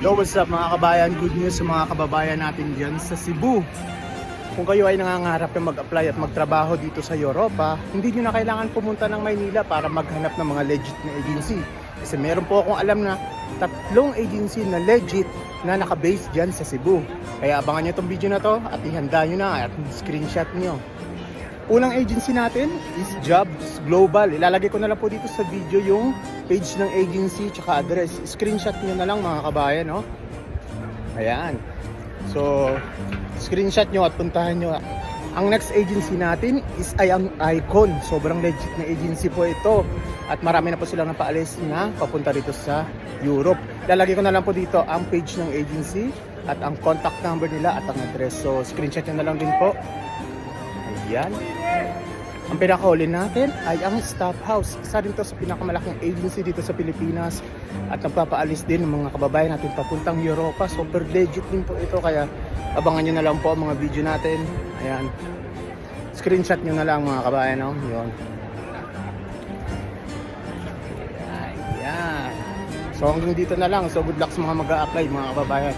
Yo, what's up mga kabayan? Good news sa mga kababayan natin dyan sa Cebu. Kung kayo ay nangangarap na mag-apply at magtrabaho dito sa Europa, hindi nyo na kailangan pumunta ng Maynila para maghanap ng mga legit na agency. Kasi meron po akong alam na 3 agency na legit na naka-base dyan sa Cebu. Kaya abangan nyo itong video na to at ihanda nyo na at screenshot nyo. Unang agency natin is Jobs Global. Ilalagay ko na lang po dito sa video yung page ng agency tsaka address. Screenshot nyo na lang mga kabayan, no? Ayan. So, screenshot nyo at puntahan nyo. Ang next agency natin is Young Icon. Sobrang legit na agency po ito. At marami na po silang napaalis na papunta dito sa Europe. Lalagay ko na lang po dito ang page ng agency at ang contact number nila at ang address. So, screenshot nyo na lang din po. Ayan. Ang pinakahuli natin ay ang Staff House. Isa rin to sa pinakamalaking agency dito sa Pilipinas at nagpapaalis din ng mga kababayan natin papuntang Europa. Super legit din po ito, kaya abangan nyo na lang po ang mga video natin. Ayan. Screenshot nyo na lang mga kababayan, no? Yun. Ayan. So hanggang dito na lang. So good luck sa mga mag-a-apply mga kababayan.